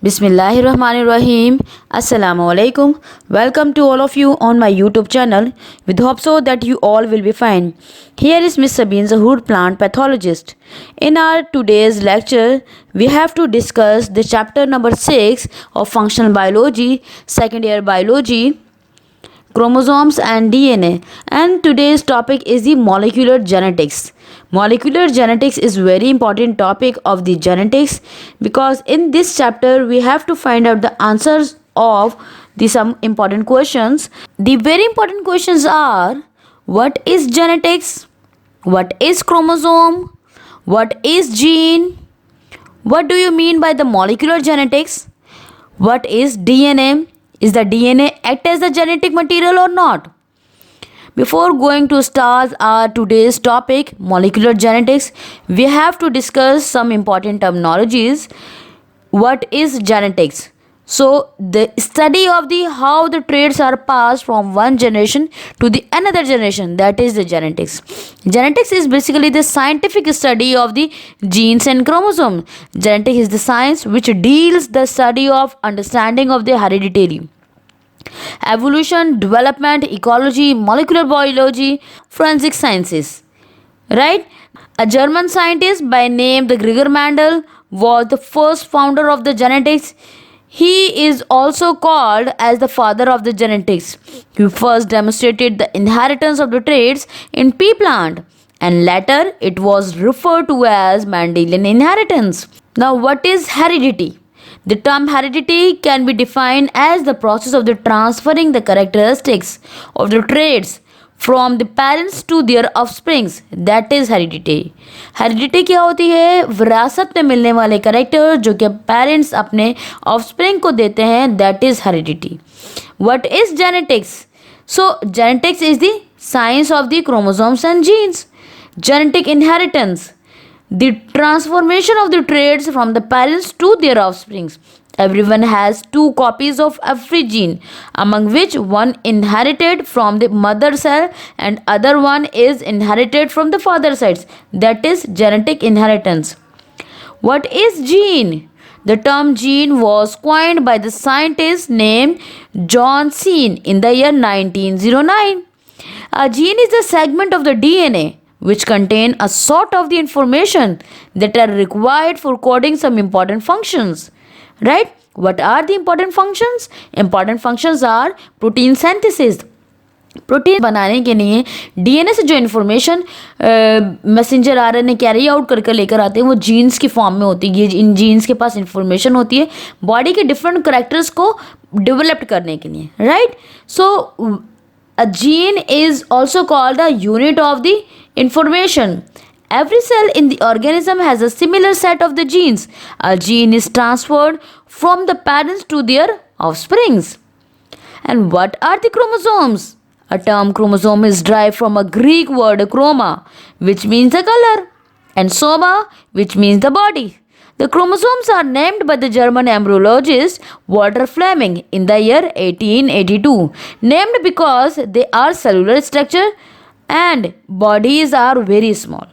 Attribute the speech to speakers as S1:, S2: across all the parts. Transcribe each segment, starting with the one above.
S1: Bismillahirrahmanirrahim. Assalamu alaikum. Welcome to all of you on my YouTube channel. With hope so that you all will be fine. Here is Miss Sabine Zahoor, plant pathologist. In our today's lecture, we have to discuss the chapter number 6 of functional biology, second year biology, chromosomes and DNA. And today's topic is the molecular genetics. Molecular genetics is very important topic of the genetics because in this chapter we have to find out the answers of the some important questions. The very important questions are: what is genetics? What is chromosome? What is gene? What do you mean by the molecular genetics? What is DNA? Is the DNA act as the genetic material or not? Before going to start our today's topic, molecular genetics, we have to discuss some important terminologies. What is genetics? So the study of the how the traits are passed from one generation to the another generation, that is the genetics. Genetics is basically the scientific study of the genes and chromosomes. Genetics is the science which deals the study of understanding of the hereditary, evolution, development, ecology, molecular biology, forensic sciences. Right? A German scientist by name the Gregor Mendel was the first founder of the genetics. He is also called as the father of the genetics. He first demonstrated the inheritance of the traits in pea plant, and later it was referred to as Mendelian inheritance. Now, what is heredity? The term heredity can be defined as the process of the transferring the characteristics of the traits from the parents to their offsprings. That is heredity. Heredity क्या होती है? विरासत में मिलने वाले character जो कि parents अपने ऑफस्प्रिंग को देते हैं, that is heredity. What is genetics? So genetics is the science of the chromosomes and genes. Genetic inheritance, the transformation of the traits from the parents to their offsprings. Everyone has two copies of every gene, among which one inherited from the mother cell and other one is inherited from the father sides. That is genetic inheritance. What is gene? The term gene was coined by the scientist named John Sean in the year 1909. A gene is a segment of the DNA which contain a sort of the information that are required for coding some important functions. Right? What are the important functions? Important functions are protein synthesis. Protein बनाने के लिए DNA से जो information messenger RNA carry out करके लेकर आते हैं वो जीन्स की फॉर्म में होती है. इन जीन्स के पास इन्फॉर्मेशन होती है बॉडी के डिफरेंट करेक्टर्स को डेवलप करने के लिए. Right? So a gene is also called a unit of the information. Every cell in the organism has a similar set of the genes. A gene is transferred from the parents to their offsprings. And what are the chromosomes? A term chromosome is derived from a Greek word chroma, which means the color, and soma, which means the body. The chromosomes are named by the German embryologist Walter Fleming in the year 1882, named because they are cellular structure and bodies are very small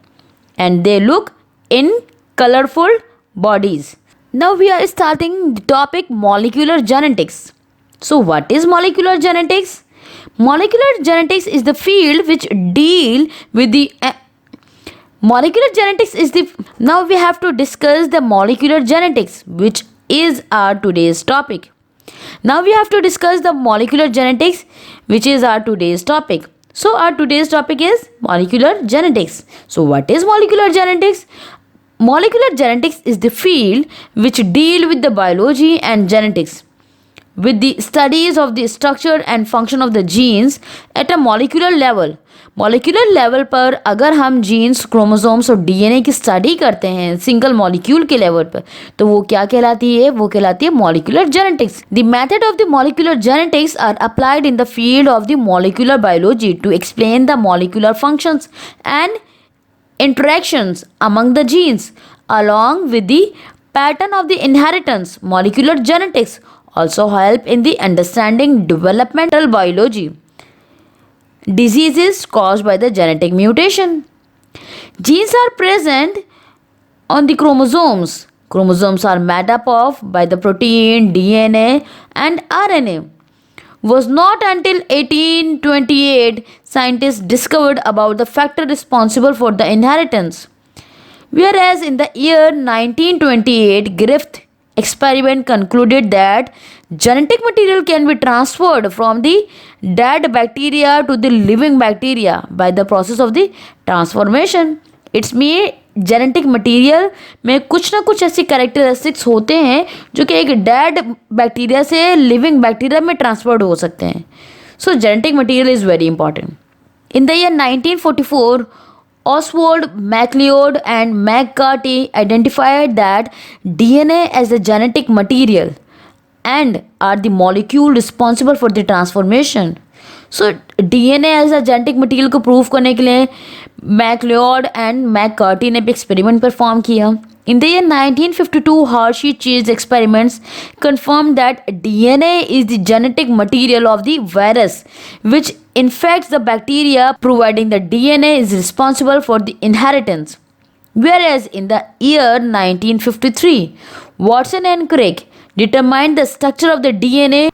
S1: and they look in colorful bodies. Now we are starting the topic molecular genetics. So what is molecular genetics? Molecular genetics is the field which deal with the molecular genetics is the now we have to discuss the molecular genetics, which is our today's topic. Now we have to discuss the molecular genetics, which is our today's topic. So our today's topic is molecular genetics. So what is molecular genetics? Molecular genetics is the field which deal with the biology and genetics, with the studies of the structure and function of the genes at a molecular level. Molecular level पर अगर हम jeans, chromosomes और DNA की study करते हैं single molecule के level पर, तो वो क्या कहलाती है? वो कहलाती है molecular genetics. The method of the molecular genetics are applied in the field of the molecular biology to explain the molecular functions and interactions among the genes along with the pattern of the inheritance. Molecular genetics also help in the understanding developmental biology, diseases caused by the genetic mutation. Genes are present on the chromosomes chromosomes are made up of by the protein, DNA, and RNA. Was not until 1828 scientists discovered about the factor responsible for the inheritance. Whereas in the year 1928, Griffith experiment concluded that genetic material can be transferred from the dead bacteria to the living bacteria by the process of the transformation. It's mean genetic material में कुछ ना कुछ ऐसी characteristics होते हैं जो कि एक डेड बैक्टीरिया से लिविंग बैक्टीरिया में ट्रांसफर्ड हो सकते हैं. सो genetic material is very important. In the year 1944, Oswald MacLeod and McCarthy identified that DNA as a genetic material and are the molecule responsible for the transformation. So DNA as a genetic material को prove करने के लिए McLeod and McCarthy ने भी experiment perform किया. In the year 1952, Hershey-Chase experiments confirmed that DNA is the genetic material of the virus which infects the bacteria, providing the DNA is responsible for the inheritance. Whereas in the year 1953, Watson and Crick determined the structure of the DNA.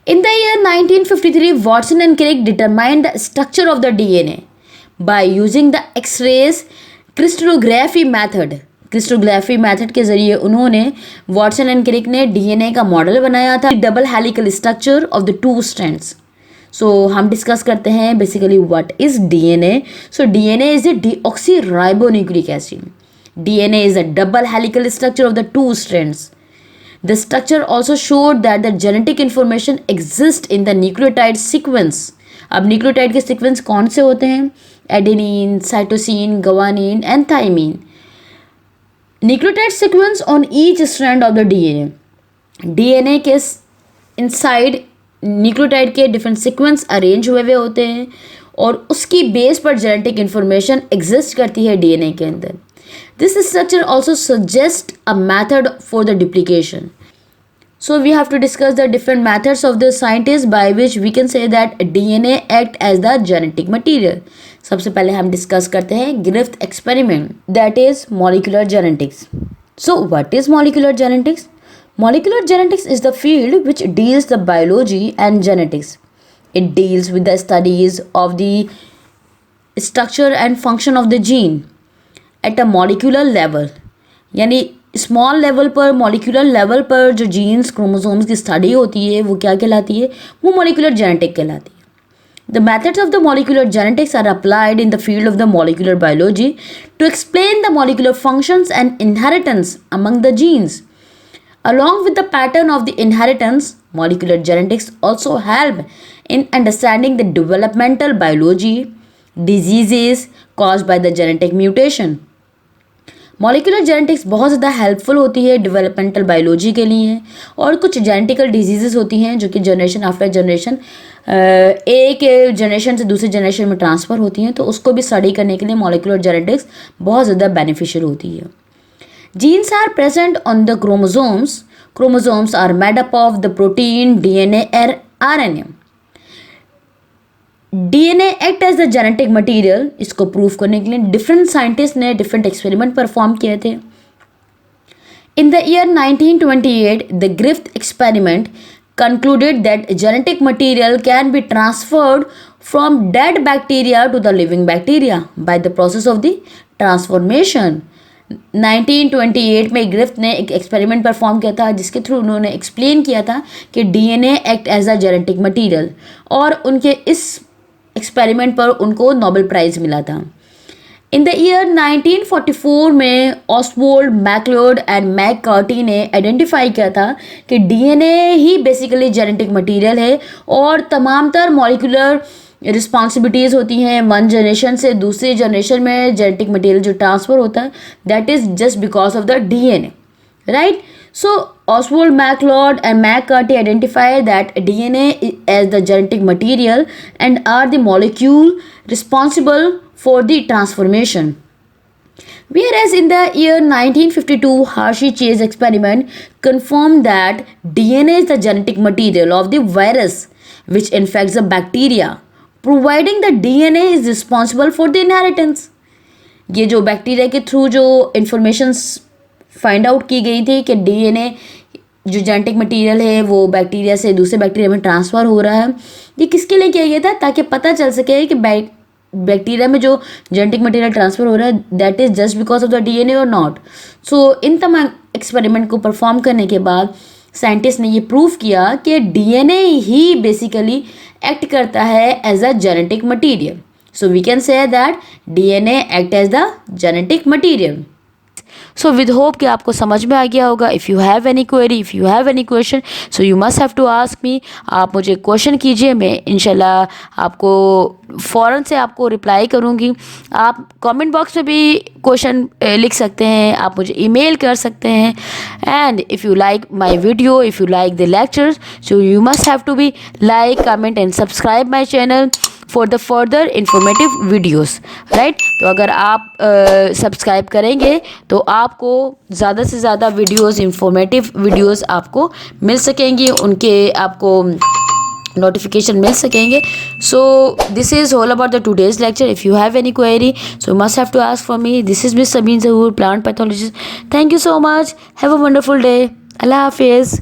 S1: In the year 1953, Watson and Crick determined the structure of the DNA by using the X-rays crystallography method. Crystallography method के ज़रिए उन्होंने Watson and Crick ने DNA का model बनाया था, double helical structure of the two strands. So हम discuss करते हैं basically what is DNA. So DNA is the deoxyribonucleic acid. DNA is the double helical structure of the two strands. The structure also showed that the genetic information exist in the nucleotide sequence. अब nucleotide के sequence कौन से होते हैं? Adenine, cytosine, guanine and thymine. Nucleotide sequence on each strand of the DNA. DNA के inside nucleotide के different sequence arrange हुए होते हैं और उसकी बेस पर जेनेटिक इन्फॉर्मेशन एग्जिस्ट करती है डीएनए के अंदर. This structure also suggest a method for the duplication. So we have to discuss the different methods of the scientists by which we can say that DNA act as the genetic material. सबसे पहले हम discuss करते हैं Griffith experiment, that is molecular genetics. So what is molecular genetics? Molecular genetics is the field which deals the biology and genetics. It deals with the studies of the structure and function of the gene at a molecular level. यानी small level पर, molecular level पर जो jeans chromosomes की study होती है वो क्या कहलाती है? वो मॉलिक्यूलर जेनेटिक कहलाती है. The methods of the molecular genetics are applied in the field of the molecular biology to explain the molecular functions and inheritance among the genes. Along with the pattern of the inheritance, molecular genetics also help in understanding the developmental biology, diseases caused by the genetic mutation. Molecular genetics बहुत ज़्यादा helpful होती है developmental biology के लिए, और कुछ genetical diseases होती हैं जो कि जनरेशन आफ्टर जनरेशन एक जनरेशन से दूसरी जनरेशन में ट्रांसफ़र होती हैं, तो उसको भी स्टडी करने के लिए मॉलिक्यूलर जेनेटिक्स बहुत ज़्यादा बेनिफिशियल होती है. Genes are present on the chromosomes. Chromosomes are made up of the protein, DNA and RNA. DNA act as the genetic material. इसको प्रूव करने के लिए डिफरेंट साइंटिस्ट ने डिफरेंट एक्सपेरिमेंट परफॉर्म किए थे. In the year 1928 the Griffith experiment concluded that genetic material can be transferred from dead bacteria to the living bacteria by the process of the transformation. 1928 में Griffith ने एक experiment perform किया था जिसके through उन्होंने explain किया था कि DNA act as a genetic material, और उनके इस एक्सपेरिमेंट पर उनको नोबेल प्राइज़ मिला था. इन द ईयर 1944 में ऑसवोल्ड, मैकलियोड एंड मैककार्टी ने आइडेंटिफाई किया था कि डीएनए ही बेसिकली जेनेटिक मटेरियल है और तमाम तर मॉलिक्यूलर रिस्पॉन्सिबिलिटीज़ होती हैं वन जनरेशन से दूसरी जनरेशन में जेनेटिक मटेरियल जो ट्रांसफ़र होता है, that is just because of the DNA, right. So Oswald, MacLeod and McCarthy identified that DNA as the genetic material and are the molecule responsible for the transformation. Whereas in the year 1952, Hershey-Chase experiment confirmed that DNA is the genetic material of the virus which infects the bacteria, providing the DNA is responsible for the inheritance. ये जो bacteria के through जो information find out की गई थी कि DNA जो genetic material है वो बैक्टीरिया से दूसरे बैक्टीरिया में ट्रांसफ़र हो रहा है। ये किसके लिए किया गया था? ताकि पता चल सके कि बैक्टीरिया में जो जेनेटिक मटेरियल ट्रांसफ़र हो रहा है that is just because of the DNA और नॉट। सो इन तमाम एक्सपेरिमेंट को परफॉर्म करने के बाद साइंटिस्ट ने ये प्रूव किया कि डीएनए ही बेसिकली एक्ट करता है as a genetic material. So we can say that DNA act as the genetic material. So with hope कि आपको समझ में आ गया होगा। If you have any query, if you have any question, so you must have to ask me. आप मुझे question कीजिए, मैं इंशाल्लाह आपको फ़ौरन से आपको रिप्लाई करूँगी। आप कमेंट बॉक्स में भी क्वेश्चन लिख सकते हैं, आप मुझे ईमेल कर सकते हैं। And if you like my video, if you like the lectures, so you must have to be like, comment and subscribe my channel for the further informative videos, right. तो अगर आप सब्सक्राइब करेंगे तो आपको ज़्यादा से ज़्यादा वीडियोस, इंफॉर्मेटिव वीडियोस आपको मिल सकेंगी, उनके आपको नोटिफिकेशन मिल सकेंगे। So this is all about the today's lecture. If you have any query, so must have to ask for me. This is Miss Sabeen Zahoor, plant pathologist. Thank you so much. Have a wonderful day. अल्लाह हाफिज़।